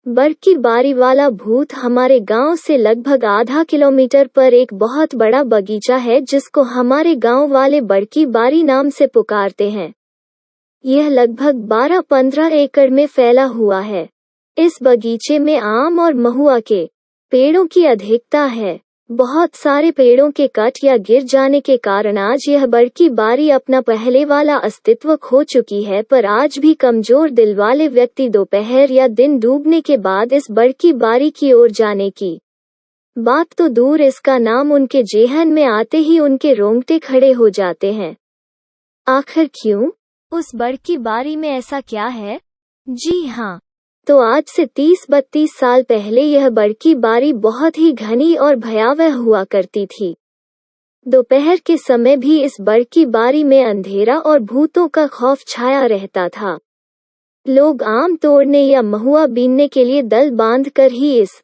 बड़की बारी वाला भूत हमारे गांव से लगभग आधा किलोमीटर पर एक बहुत बड़ा बगीचा है जिसको हमारे गांव वाले बड़की बारी नाम से पुकारते हैं। यह लगभग 12-15 एकड़ में फैला हुआ है। इस बगीचे में आम और महुआ के पेड़ों की अधिकता है। बहुत सारे पेड़ों के कट या गिर जाने के कारण आज यह बड़की बारी अपना पहले वाला अस्तित्व खो चुकी है, पर आज भी कमजोर दिल वाले व्यक्ति दोपहर या दिन डूबने के बाद इस बड़की बारी की ओर जाने की बात तो दूर, इसका नाम उनके जेहन में आते ही उनके रोंगटे खड़े हो जाते हैं। आखिर क्यों? उस बड़की बारी में ऐसा क्या है? जी हाँ, तो आज से 30-32 साल पहले यह बड़की बारी बहुत ही घनी और भयावह हुआ करती थी। दोपहर के समय भी इस बड़की बारी में अंधेरा और भूतों का खौफ छाया रहता था। लोग आम तोड़ने या महुआ बीनने के लिए दल बांधकर ही इस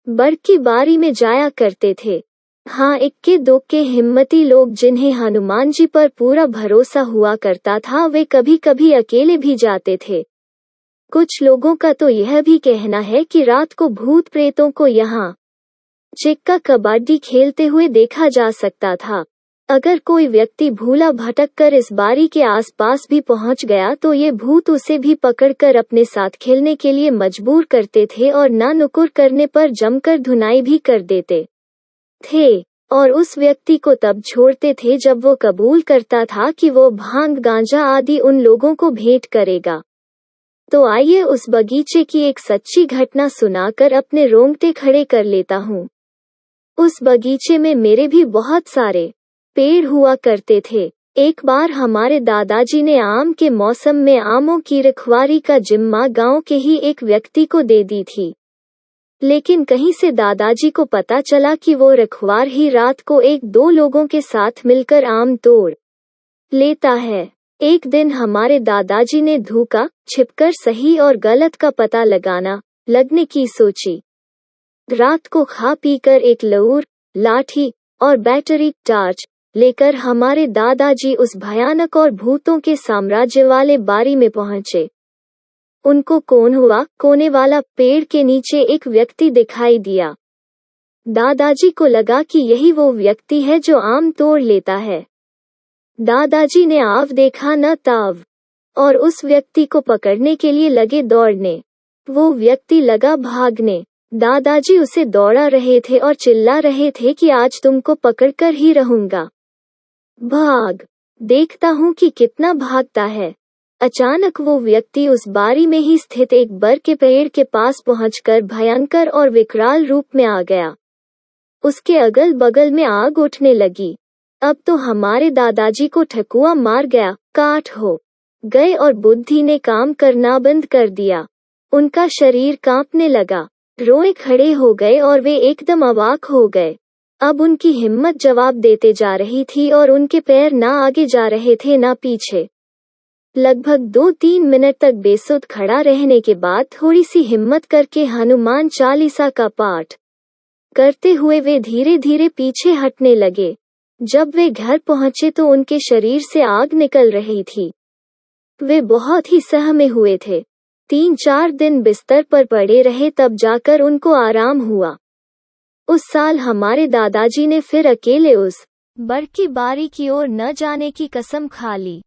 बड़की बारी में जाया करते थे। हाँ, इक्के दुक्के हिम्मती लोग जिन्हें हनुमान जी पर पूरा भरोसा हुआ करता था, वे कभी कभी अकेले भी जाते थे। कुछ लोगों का तो यह भी कहना है कि रात को भूत प्रेतों को यहाँ चिक्का कबड्डी खेलते हुए देखा जा सकता था। अगर कोई व्यक्ति भूला भटक कर इस बारी के आसपास भी पहुंच गया तो ये भूत उसे भी पकड़कर अपने साथ खेलने के लिए मजबूर करते थे और ना नुकुर करने पर जमकर धुनाई भी कर देते थे, और उस व्यक्ति को तब छोड़ते थे जब वो कबूल करता था कि वो भांग गांजा आदि उन लोगों को भेंट करेगा। तो आइए उस बगीचे की एक सच्ची घटना सुनाकर अपने रोंगटे खड़े कर लेता हूँ। उस बगीचे में मेरे भी बहुत सारे पेड़ हुआ करते थे। एक बार हमारे दादाजी ने आम के मौसम में आमों की रखवाली का जिम्मा गांव के ही एक व्यक्ति को दे दी थी, लेकिन कहीं से दादाजी को पता चला कि वो रखवार ही रात को 1-2 लोगों के साथ मिलकर आम तोड़ लेता है। एक दिन हमारे दादाजी ने धूका छिपकर सही और गलत का पता लगने की सोची। रात को खा पीकर एक लऊर, लाठी और बैटरी टार्च लेकर हमारे दादाजी उस भयानक और भूतों के साम्राज्य वाले बारी में पहुंचे। उनको कोने वाला पेड़ के नीचे एक व्यक्ति दिखाई दिया। दादाजी को लगा कि यही वो व्यक्ति है जो आम तोड़ लेता है। दादाजी ने आव देखा न ताव, और उस व्यक्ति को पकड़ने के लिए लगे दौड़ने। वो व्यक्ति लगा भागने। दादाजी उसे दौड़ा रहे थे और चिल्ला रहे थे कि आज तुमको पकड़कर ही रहूंगा, भाग, देखता हूँ कि कितना भागता है। अचानक वो व्यक्ति उस बारी में ही स्थित एक बर के पेड़ के पास पहुंचकर भयंकर और विकराल रूप में आ गया। उसके अगल बगल में आग उठने लगी। अब तो हमारे दादाजी को ठकुआ मार गया, काट हो गए और बुद्धि ने काम करना बंद कर दिया। उनका शरीर कांपने लगा, रोए खड़े हो गए और वे एकदम अवाक हो गए। अब उनकी हिम्मत जवाब देते जा रही थी और उनके पैर ना आगे जा रहे थे ना पीछे। लगभग 2-3 मिनट तक बेसुध खड़ा रहने के बाद थोड़ी सी हिम्मत करके हनुमान चालीसा का पाठ करते हुए वे धीरे धीरे पीछे हटने लगे। जब वे घर पहुंचे तो उनके शरीर से आग निकल रही थी। वे बहुत ही सहमे हुए थे। 3-4 दिन बिस्तर पर पड़े रहे, तब जाकर उनको आराम हुआ। उस साल हमारे दादाजी ने फिर अकेले उस बड़की बारी की ओर न जाने की कसम खा ली।